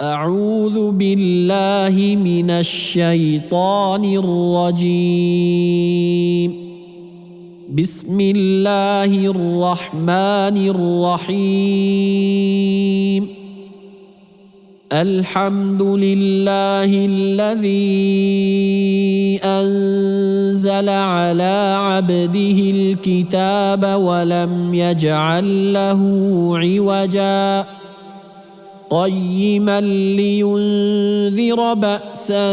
أعوذ بالله من الشيطان الرجيم. بسم الله الرحمن الرحيم. الحمد لله الذي أنزل على عبده الكتاب ولم يجعل له عوجا قيما لينذر بأسا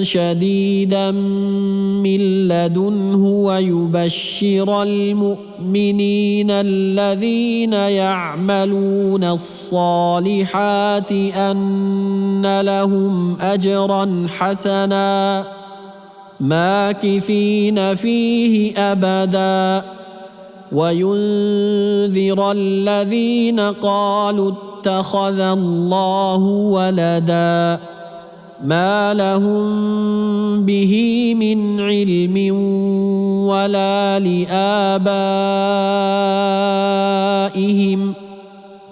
شديدا من لدنه ويبشر المؤمنين الذين يعملون الصالحات أن لهم أجرا حسنا ماكثين فيه أبدا وينذر الذين قالوا اتخذ الله ولدا ما لهم به من علم ولا لآبائهم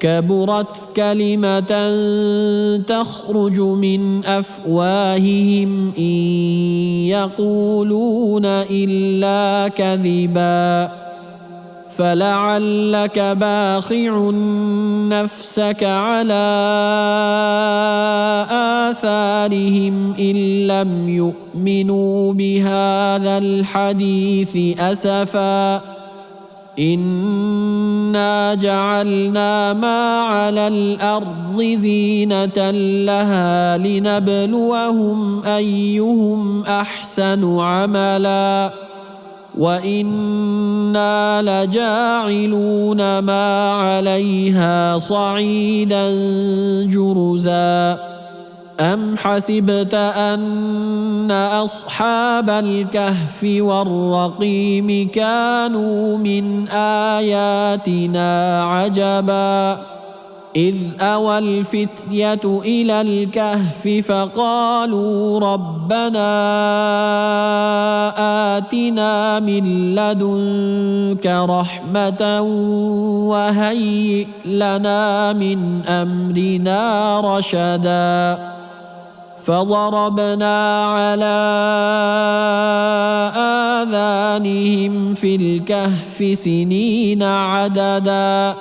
كبرت كلمة تخرج من أفواههم إن يقولون إلا كذبا فلعلك باخع نفسك على آثارهم إن لم يؤمنوا بهذا الحديث أسفا إنا جعلنا ما على الأرض زينة لها لنبلوهم أيهم أحسن عملا وإنا لجاعلون ما عليها صعيدا جرزا أم حسبت أن أصحاب الكهف والرقيم كانوا من آياتنا عجبا إذ أوى الفتية إلى الكهف فقالوا ربنا آتنا من لدنك رحمة وهيئ لنا من أمرنا رشدا فضربنا على آذانهم في الكهف سنين عددا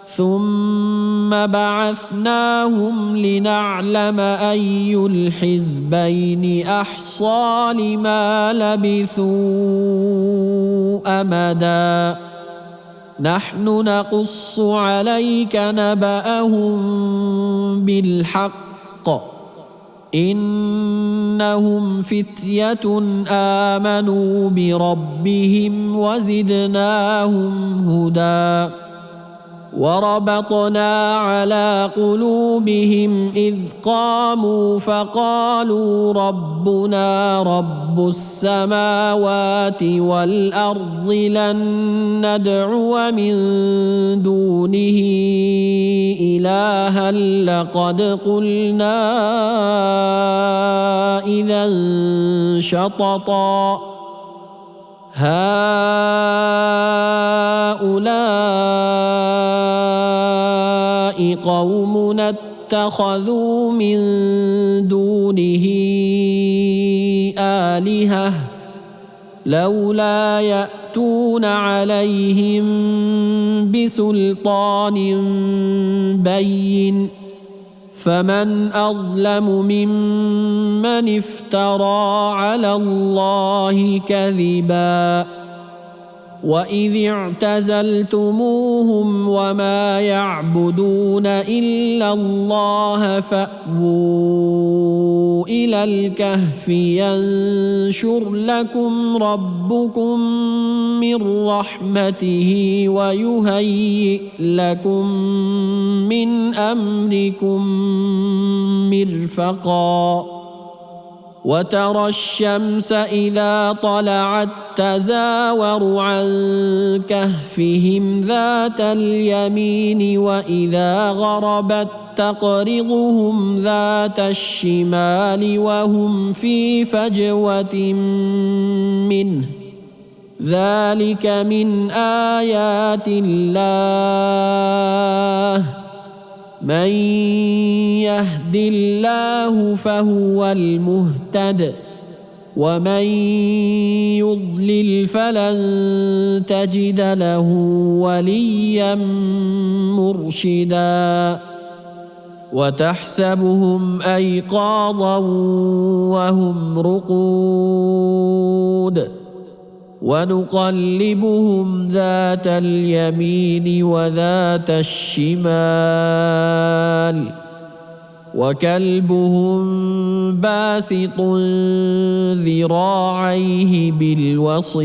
ثم بعثناهم لنعلم أي الحزبين أحصى لما لبثوا أمدا نحن نقص عليك نبأهم بالحق إنهم فتية آمنوا بربهم وزدناهم هدى وربطنا على قلوبهم إذ قاموا فقالوا ربنا رب السماوات والأرض لن ندعو من دونه إلها لقد قلنا إذا شططا هؤلاء قومنا اتخذوا من دونه آلهة لولا يأتون عليهم بسلطان بين فمن أظلم ممن افترى على الله كذبا وإذ اعتزلتموهم وما يعبدون إلا الله فأووا إلى الكهف ينشر لكم ربكم من رحمته ويهيئ لكم من أمركم مرفقا وترى الشمس إذا طلعت تزاور عن كهفهم ذات اليمين وإذا غربت تقرضهم ذات الشمال وهم في فجوة منه ذلك من آيات الله من يهد الله فهو المهتد ومن يضلل فلن تجد له وليا مرشدا وتحسبهم أيقاظا وهم رقود ونقلبهم ذات اليمين وذات الشمال وكلبهم باسط ذراعيه بالوصيد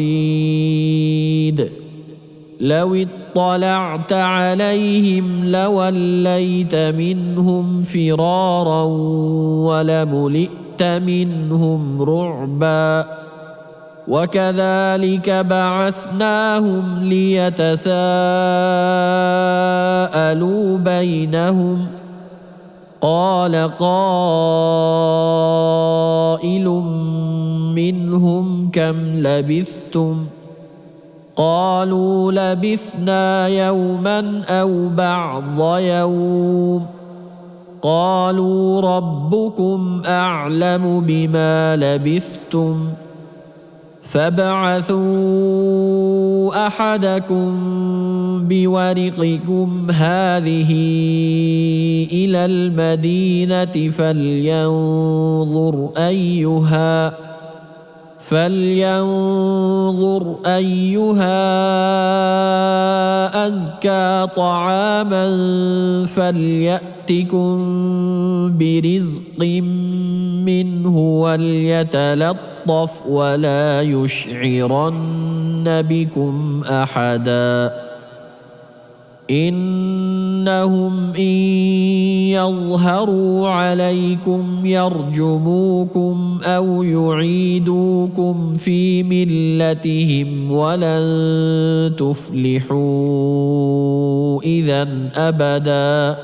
لو اطلعت عليهم لوليت منهم فرارا ولملئت منهم رعبا وكذلك بعثناهم ليتساءلوا بينهم قال قائل منهم كم لبثتم قالوا لبثنا يوما أو بعض يوم قالوا ربكم أعلم بما لبثتم فابعثوا أحدكم بورقكم هذه إلى المدينة فلينظر أيها أزكى طعاما فليأتكم برزق منه وليتلطف ولا يشعرن بكم أحدا إنهم إن يظهروا عليكم يرجموكم أو يعيدوكم في ملتهم ولن تفلحوا إذا أبدا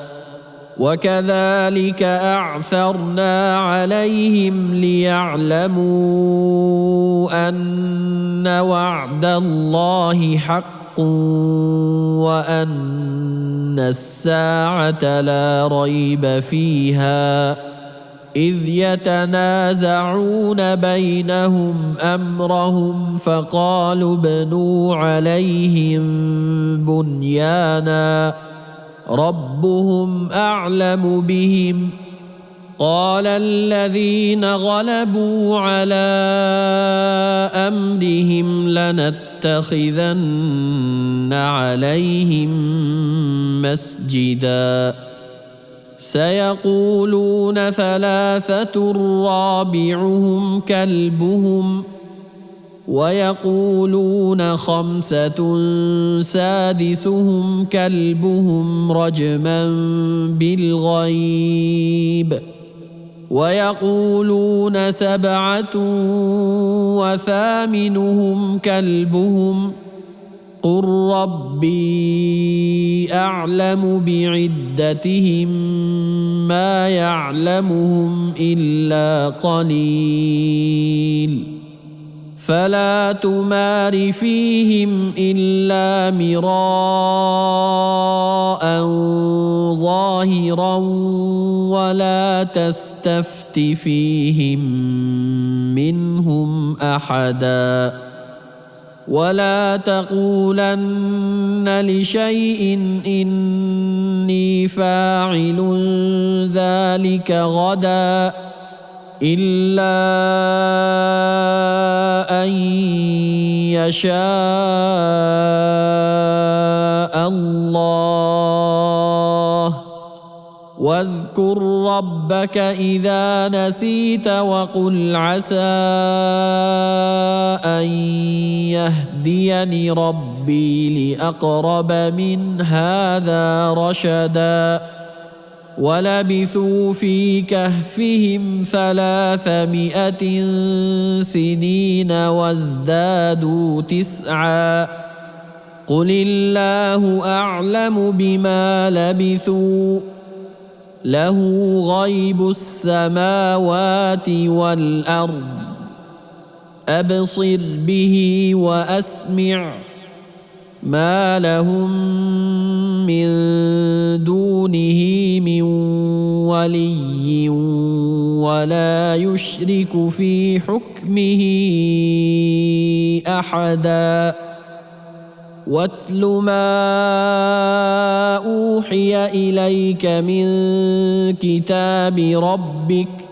وكذلك أعثرنا عليهم ليعلموا أن وعد الله حق وأن الساعة لا ريب فيها إذ يتنازعون بينهم أمرهم فقالوا ابنوا عليهم بنيانا ربهم أعلم بهم قال الذين غلبوا على أمرهم لنتخذن عليهم مسجدا سيقولون ثلاثة رابعهم كلبهم ويقولون خمسة سادسهم كلبهم رجما بالغيب ويقولون سبعة وثامنهم كلبهم قل ربي أعلم بعدتهم ما يعلمهم إلا قليل فلا تمار فيهم إلا مراء ظاهرا ولا تستفت فيهم منهم أحدا ولا تقولن لشيء إني فاعل ذلك غدا إلا أن يشاء الله واذكر ربك إذا نسيت وقل عسى أن يهديني ربي لأقرب من هذا رشدا ولبثوا في كهفهم 300 سنين وازدادوا 9 قل الله أعلم بما لبثوا له غيب السماوات والأرض أبصر به وأسمع ما لهم من دونه من ولي ولا يشرك في حكمه أحدا واتل ما أوحي إليك من كتاب ربك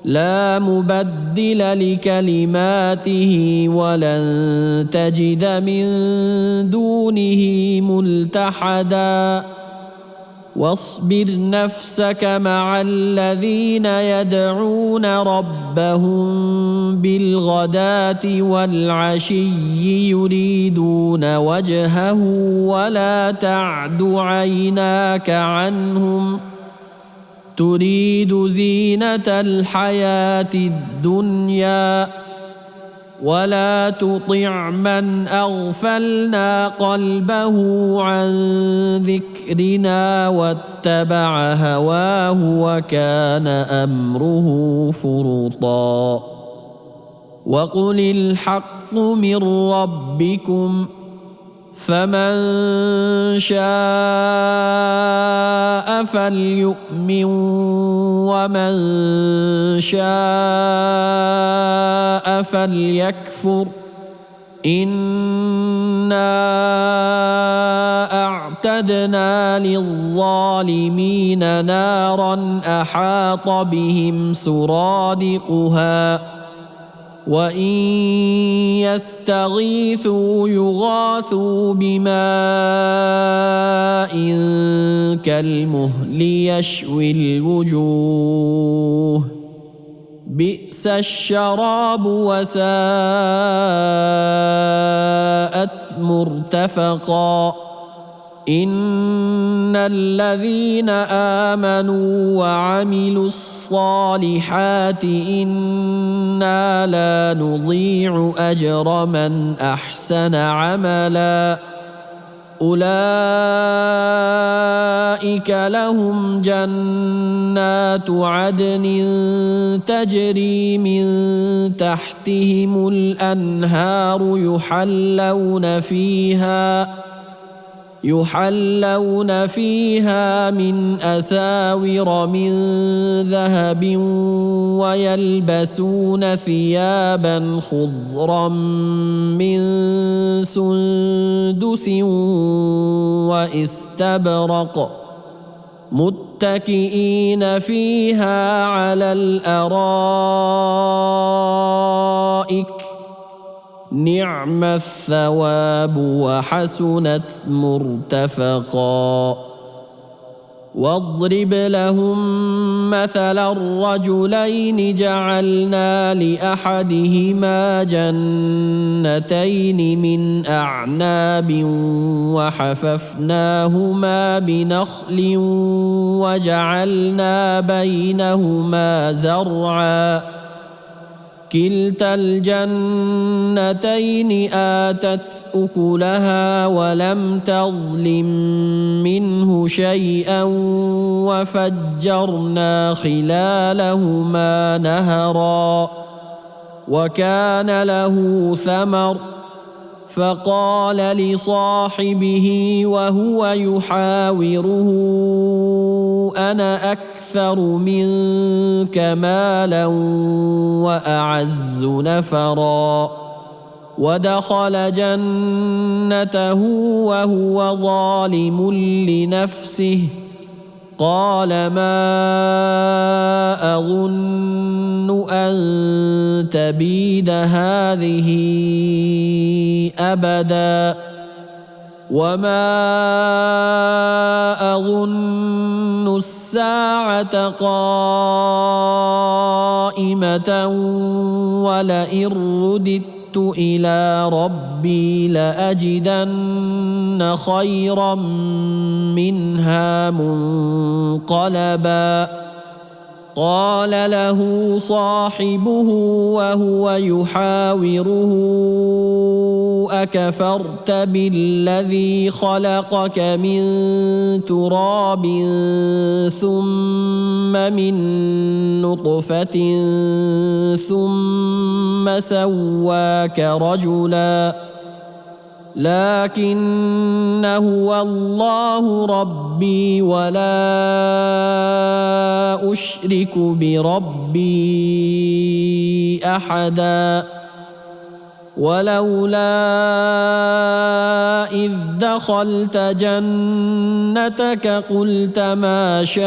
لا مبدل لكلماته ولن تجد من دونه ملتحدا واصبر نفسك مع الذين يدعون ربهم بالغداة والعشي يريدون وجهه ولا تعد عيناك عنهم تريد زينة الحياة الدنيا ولا تطع من أغفلنا قلبه عن ذكرنا واتبع هواه وكان أمره فرطا وقل الحق من ربكم فمن شاء فليؤمن ومن شاء فليكفر إنا أعتدنا للظالمين نارا أحاط بهم سرادقها وإن يستغيثوا يغاثوا بماء كالمهل يشوي الوجوه بئس الشراب وساءت مرتفقا إن الذين آمنوا وعملوا الصالحات إنا لا نضيع أجر من أحسن عملا أولئك لهم جنات عدن تجري من تحتهم الأنهار يحلون فيها من أساور من ذهب ويلبسون ثيابا خضرا من سندس واستبرق متكئين فيها على الأرائك نعم الثواب وحسنت مرتفقا واضرب لهم مثلا الرجلين جعلنا لأحدهما جنتين من أعناب وحففناهما بنخل وجعلنا بينهما زرعا كلتا الجنتين آتت أكلها ولم تظلم منه شيئا وفجرنا خلالهما نهرا وكان له ثمر فقال لصاحبه وهو يحاوره أنا أكثر منك مالا وأعز نفرا ودخل جنته وهو ظالم لنفسه قال ما أظن أن تبيد هذه أبدا وما أظن الساعة قائمة ولئن رددت إلى ربي لأجدن خيرا منها منقلبا قال له صاحبه وهو يحاوره أكفرت بالذي خلقك من تراب ثم من نطفة ثم سواك رجلا لكن هو الله ربي ولا أشرك بربي أحدا ولولا إذ دخلت جنتك قلت ما شاء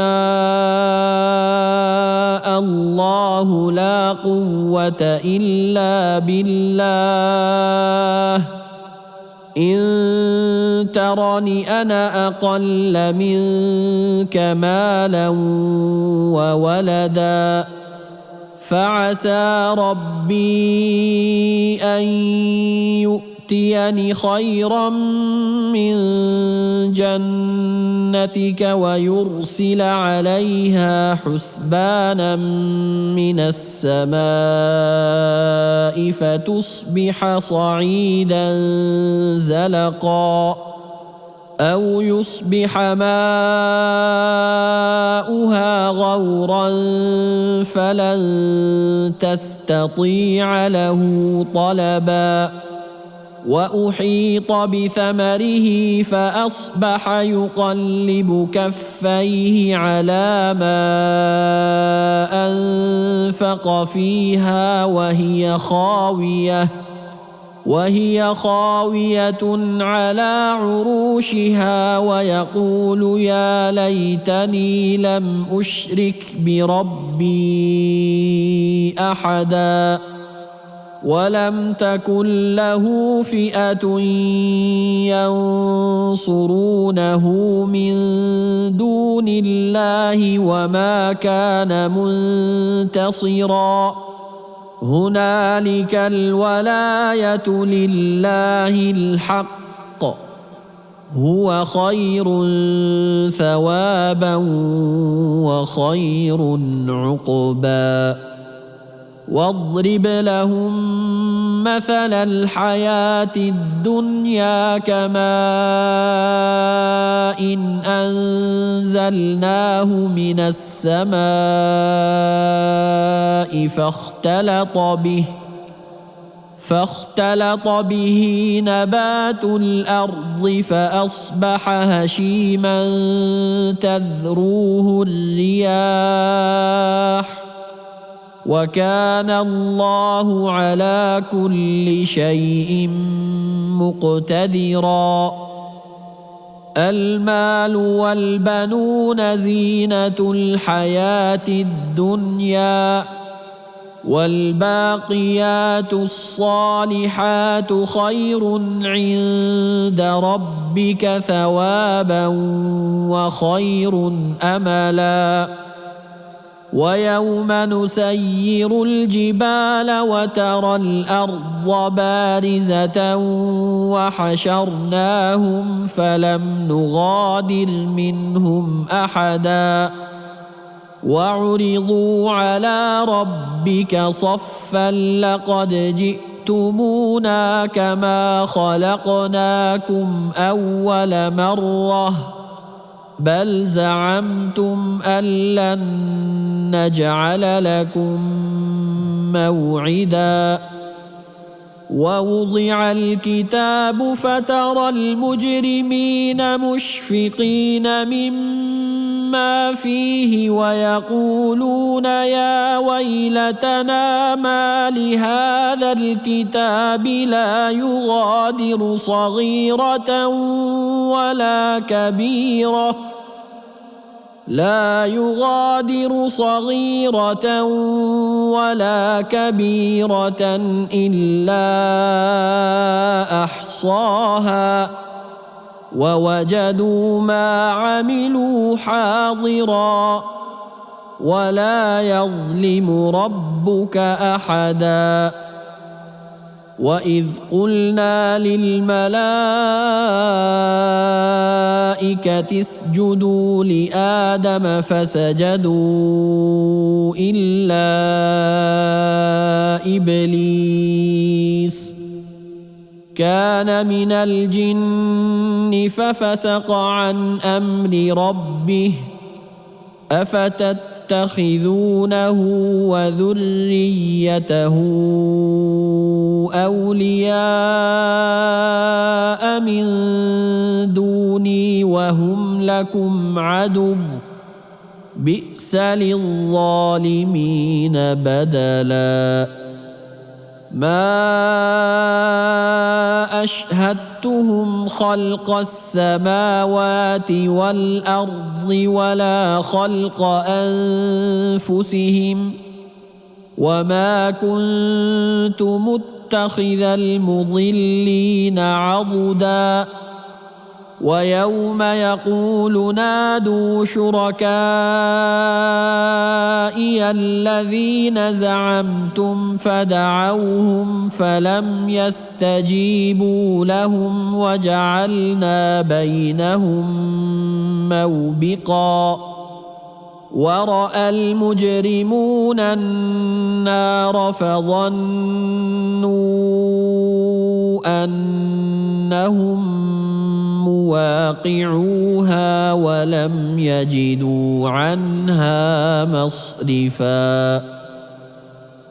الله لا قوة إلا بالله إن ترني أنا أقل منك مالا وولدا فعسى ربي أن يؤتيني خيرا من جنتك ويرسل عليها حسبانا من السماء فتصبح صعيدا زلقا أو يصبح ماؤها غورا فلن تستطيع له طلبا وأحيط بثمره فأصبح يقلب كفيه على ما أنفق فيها وهي خاوية على عروشها ويقول يا ليتني لم أشرك بربي أحدا ولم تكن له فئة ينصرونه من دون الله وما كان منتصرا هنالك الولاية لله الحق هو خير ثوابا وخير عقبا واضرب لهم مثل الحياة الدنيا كماء إن أنزلناه من السماء فاختلط به نبات الأرض فأصبح هشيما تذروه الرياح وكان الله على كل شيء مقتدرا المال والبنون زينة الحياة الدنيا والباقيات الصالحات خير عند ربك ثوابا وخير أملا ويوم نسير الجبال وترى الأرض بارزة وحشرناهم فلم نغادر منهم أحدا وعرضوا على ربك صفا لقد جئتمونا كما خلقناكم أول مرة بل زعمتم أن لن نجعل لكم موعدا ووضع الكتاب فترى المجرمين مشفقين مما فيه ويقولون يا ويلتنا ما لهذا الكتاب لا يغادر صغيرة ولا كبيرة إلا أحصاها ووجدوا ما عملوا حاضرا ولا يظلم ربك أحدا وإذ قلنا للملائكة اسجدوا لآدم فسجدوا إلا إبليس كان من الجن ففسق عن أمر ربه أفتتخذونه تتخذونه وذريته أولياء من دوني وهم لكم عدو بئس للظالمين بدلا ما أشهدتهم خلق السماوات والأرض ولا خلق أنفسهم وما كنت متخذ المضلين عضدا ويوم يقول نادوا شركائي الذين زعمتم فدعوهم فلم يستجيبوا لهم وجعلنا بينهم موبقا ورأى المجرمون النار فظنوا أنهم مواقعوها ولم يجدوا عنها مصرفا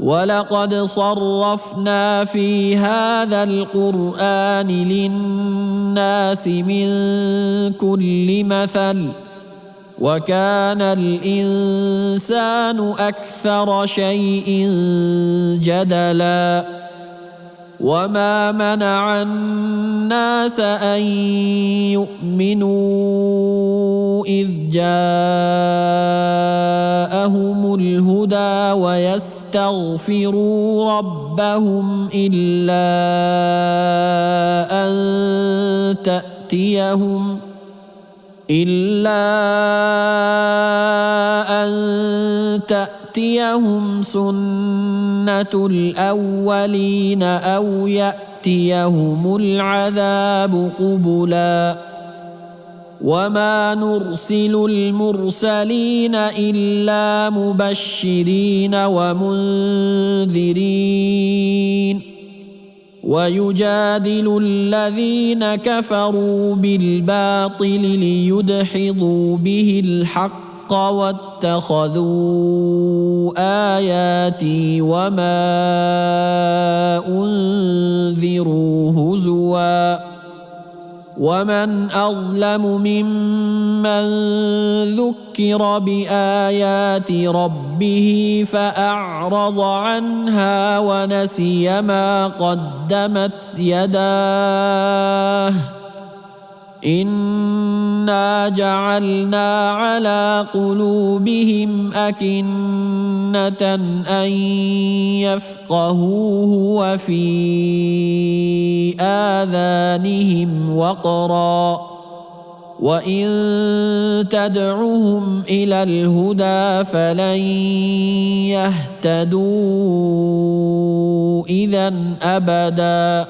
ولقد صرفنا في هذا القرآن للناس من كل مثل وكان الإنسان أكثر شيء جدلا وما منع الناس أن يؤمنوا إذ جاءهم الهدى ويستغفروا ربهم إلا أن تأتيهم سنة الأولين أو يأتيهم العذاب قبلا وما نرسل المرسلين إلا مبشرين ومنذرين ويجادل الذين كفروا بالباطل ليدحضوا به الحق واتخذوا آياتي وما أنذروا هزوا ومن أظلم ممن ذكر بآيات ربه فأعرض عنها ونسي ما قدمت يداه إنا جعلنا على قلوبهم أكنة أن يفقهوه وفي آذانهم وقرا وإن تدعهم إلى الهدى فلن يهتدوا إذا أبدا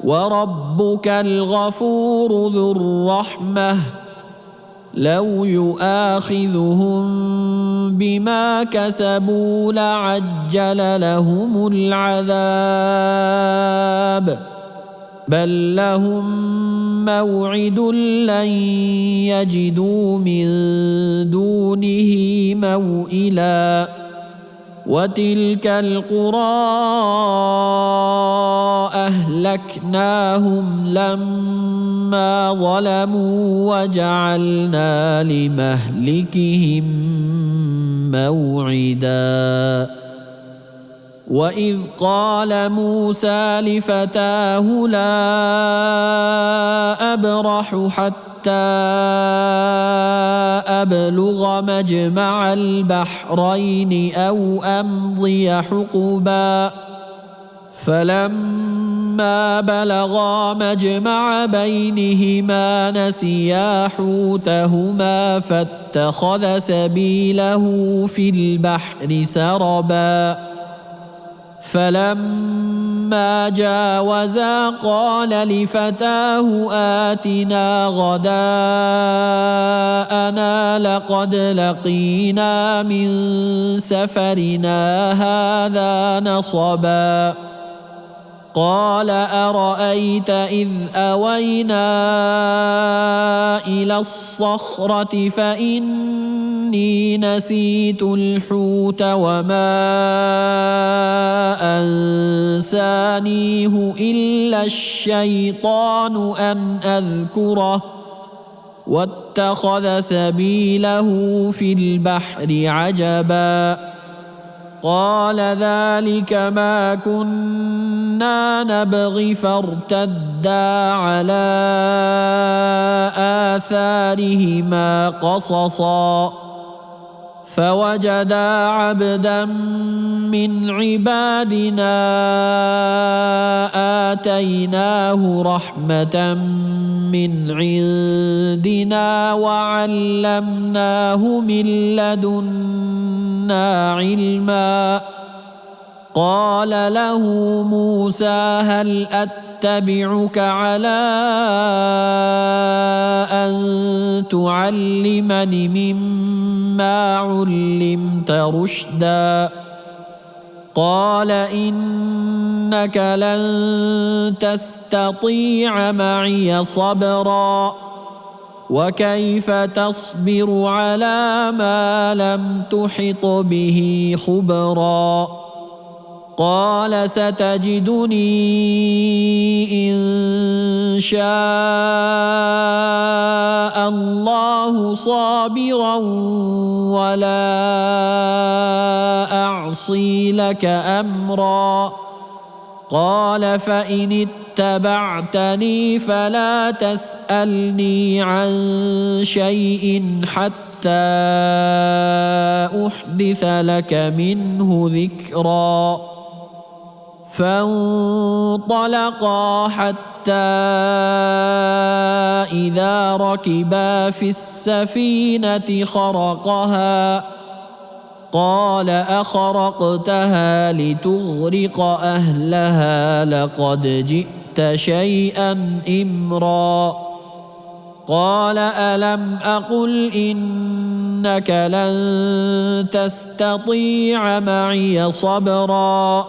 وربك الغفور ذو الرحمة لو يؤاخذهم بما كسبوا لعجل لهم العذاب بل لهم موعد لن يجدوا من دونه موئلا وتلك القرى أهلكناهم لما ظلموا وجعلنا لمهلكهم موعدا وإذ قال موسى لفتاه لا أبرح حتى أبلغ مجمع البحرين أو أمضي حقبا فلما بلغا مجمع بينهما نسيا حوتهما فاتخذ سبيله في البحر سربا فلما جاوزا قال لفتاه آتنا غداءنا لقد لقينا من سفرنا هذا نصبا قال أرأيت إذ أوينا إلى الصخرة فإني إني نسيت الحوت وما أنسانيه إلا الشيطان أن أذكره واتخذ سبيله في البحر عجبا قال ذلك ما كنا نبغي فارتدا على آثارهما قصصا فوجدا عبدا من عبادنا آتيناه رحمة من عندنا وعلمناه من لدنا علما قال له موسى هل أتبعك على أن تعلمني مما علمت رشدا قال إنك لن تستطيع معي صبرا وكيف تصبر على ما لم تحط به خبرا قال ستجدني إن شاء الله صابرا ولا أعصي لك أمرا قال فإن اتبعتني فلا تسألني عن شيء حتى أحدث لك منه ذكرا فانطلقا حتى إذا ركبا في السفينة خرقها قال أخرقتها لتغرق أهلها لقد جئت شيئا إمرا قال ألم أقل إنك لن تستطيع معي صبرا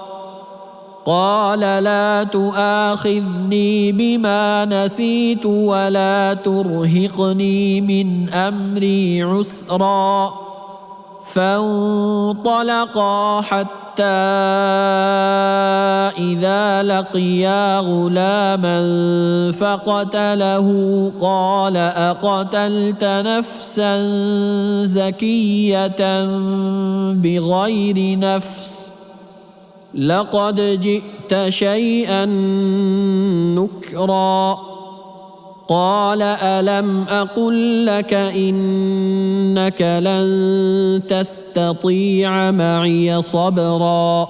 قال لا تؤاخذني بما نسيت ولا ترهقني من أمري عسرا فانطلقا حتى إذا لقيا غلاما فقتله قال أقتلت نفسا زكية بغير نفس لقد جئت شيئا نكرا قال ألم أقل لك إنك لن تستطيع معي صبرا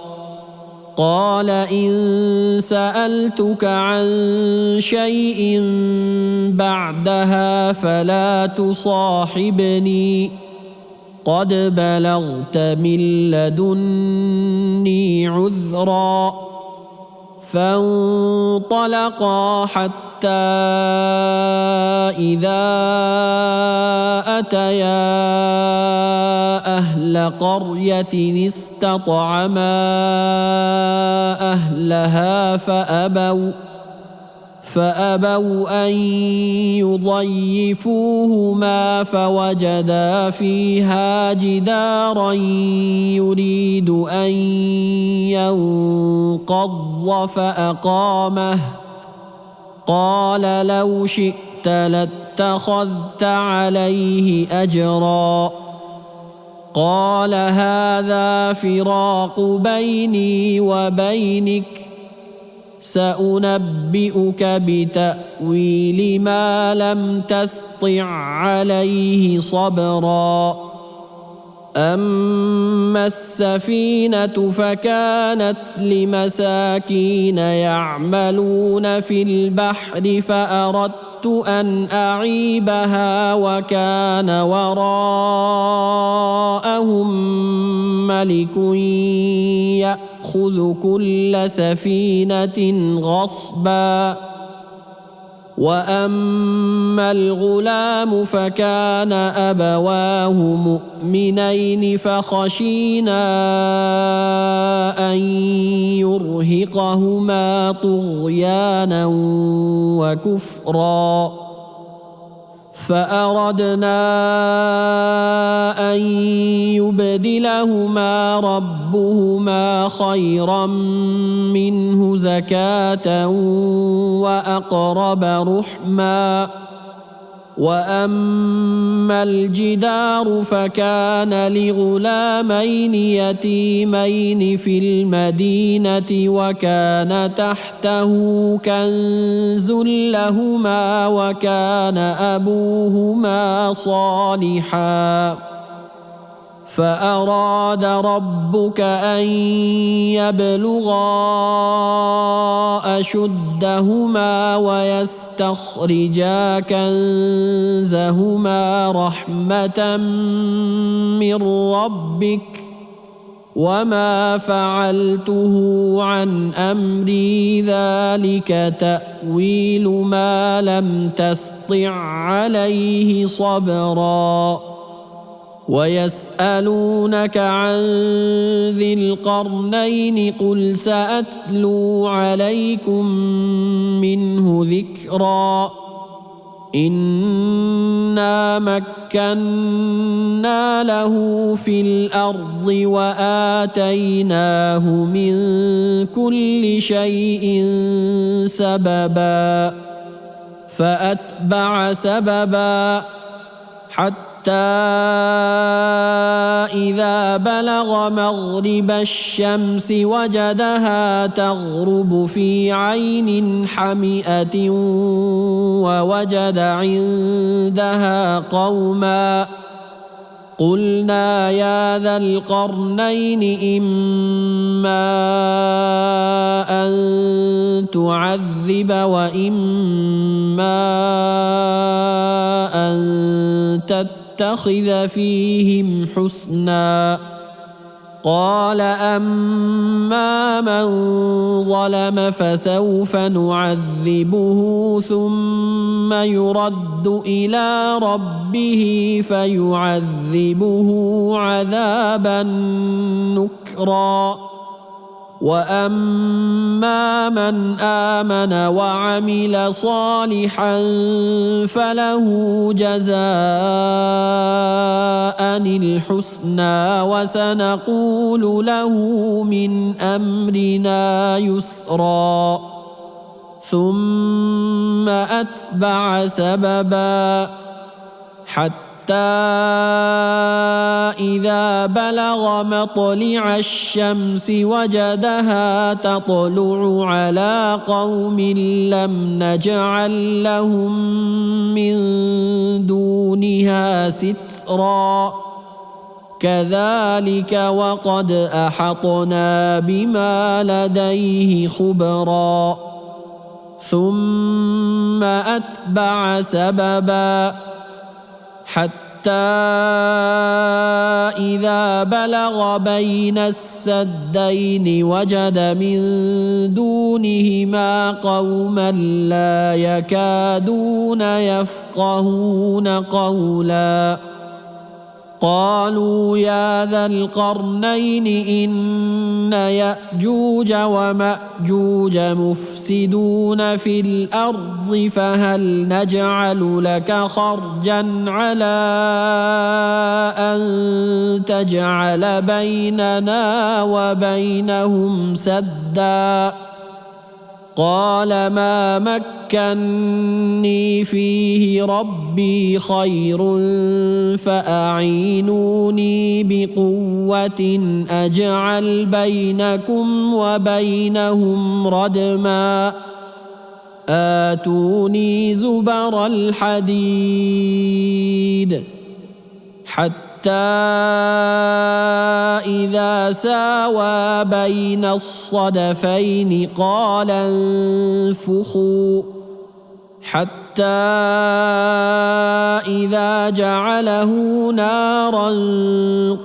قال إن سألتك عن شيء بعدها فلا تصاحبني قد بلغت من لدني عذرا فانطلقا حتى إذا أتيا أهل قرية استطعما أهلها فأبوا أن يضيفوهما فوجدا فيها جدارا يريد أن ينقض فأقامه قال لو شئت لاتخذت عليه أجرا قال هذا فراق بيني وبينك سأنبئك بتأويل ما لم تسطع عليه صبرا أما السفينة فكانت لمساكين يعملون في البحر فأردت أن أعيبها وكان وراءهم ملك يأخذ كل سفينة غصبا وأما الغلام فكان أبواه مؤمنين فخشينا أن يرهقهما طغيانا وكفرا فأردنا أن يبدلهما ربهما خيرا منه زكاة وأقرب رحما وأما الجدار فكان لغلامين يتيمين في المدينة وكان تحته كنز لهما وكان أبوهما صالحا فأراد ربك أن يبلغا أشدهما ويستخرجا كنزهما رحمة من ربك وما فعلته عن أمري ذلك تأويل ما لم تسطع عليه صبرا ويسألونك عن ذي القرنين قل سأتلو عليكم منه ذكرا إنا مكنا له في الأرض وآتيناه من كل شيء سببا فأتبع سببا حتى إذا بلغ مغرب الشمس وجدها تغرب في عين حمئة ووجد عندها قوما قلنا يا ذا القرنين إما أن تعذب وإما أن تتخذ فيهم حسنا قال أما من ظلم فسوف نعذبه ثم يرد إلى ربه فيعذبه عذابا نكرا وأما من آمن وعمل صالحا فله جزاء الحسنى وسنقول له من أمرنا يسرا ثم أتبع سببا حتى إذا بلغ مطلع الشمس وجدها تطلع على قوم لم نجعل لهم من دونها سترا كذلك وقد أحطنا بما لديه خبرا ثم أتبع سببا حتى إذا بلغ بين السدين وجد من دونهما قوما لا يكادون يفقهون قولا قالوا يا ذا القرنين إن يأجوج ومأجوج مفسدون في الأرض فهل نجعل لك خرجا على أن تجعل بيننا وبينهم سدا قال ما مكني فيه ربي خير فأعينوني بقوة أجعل بينكم وبينهم ردما آتوني زبر الحديد حتى إذا ساوى بين الصدفين قال انفخوا حتى إذا جعله نارا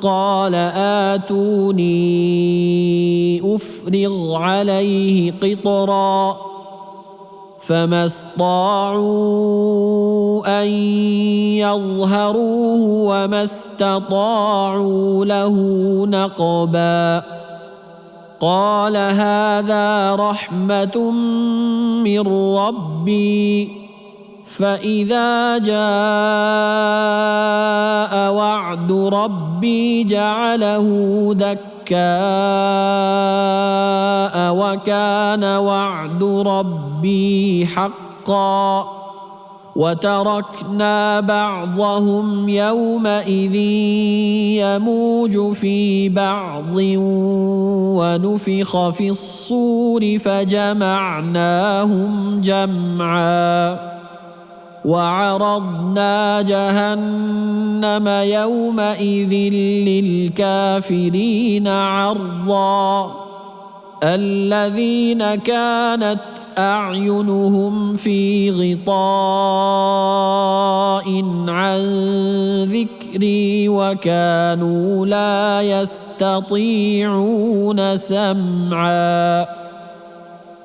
قال آتوني أفرغ عليه قطرا فما استطاعوا أن يظهروه وما استطاعوا له نقبا قال هذا رحمة من ربي فإذا جاء وعد ربي جعله دكاء وكان وعد ربي حقا وتركنا بعضهم يومئذ يموج في بعض ونفخ في الصور فجمعناهم جمعا وعرضنا جهنم يومئذ للكافرين عرضا الذين كانت أعينهم في غطاء عن ذكري وكانوا لا يستطيعون سمعا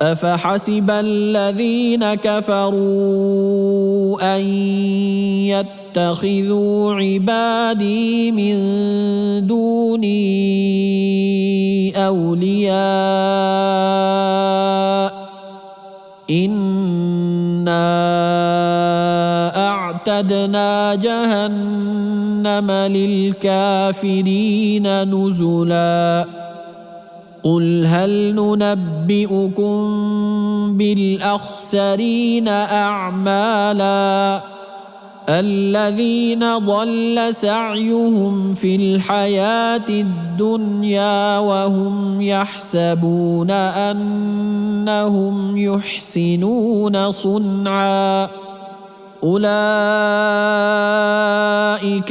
أفحسب الذين كفروا أن يتخذوا عبادي من دوني أولياء إنا أعتدنا جهنم للكافرين نزلا قل هل ننبئكم بالأخسرين أعمالا الذين ضل سعيهم في الحياة الدنيا وهم يحسبون أنهم يحسنون صنعا أولئك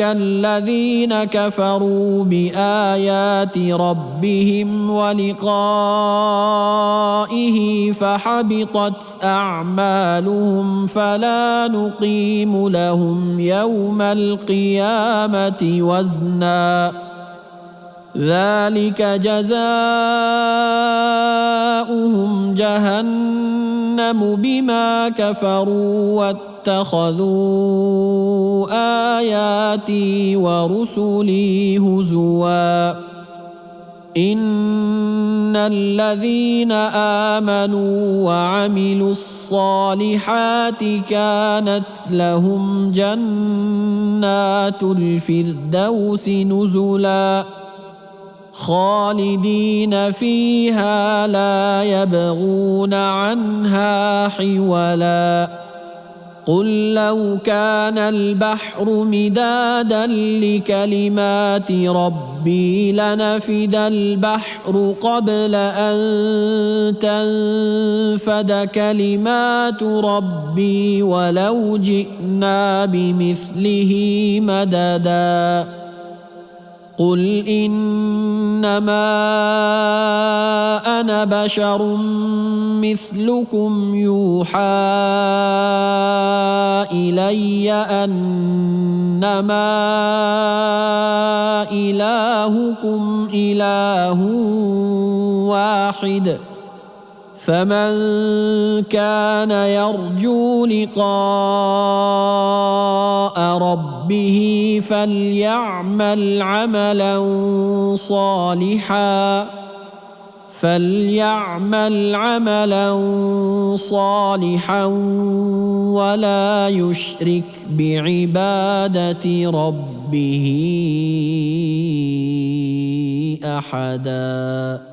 الذين كفروا بآيات ربهم ولقائه فحبطت أعمالهم فلا نقيم لهم يوم القيامة وزنا ذلك جزاؤهم جهنم بما كفروا واتخذوا آياتي ورسلي هزوا إن الذين آمنوا وعملوا الصالحات كانت لهم جنات الفردوس نزلا خالدين فيها لا يبغون عنها حولا قل لو كان البحر مدادا لكلمات ربي لنفد البحر قبل أن تنفد كلمات ربي ولو جئنا بمثله مددا قل إنما أنا بشر مثلكم يوحى إلي أنما إلهكم إله واحد فمن كان يرجو لقاء ربه فليعمل عملا صالحا ولا يشرك بعبادة ربه أحدا.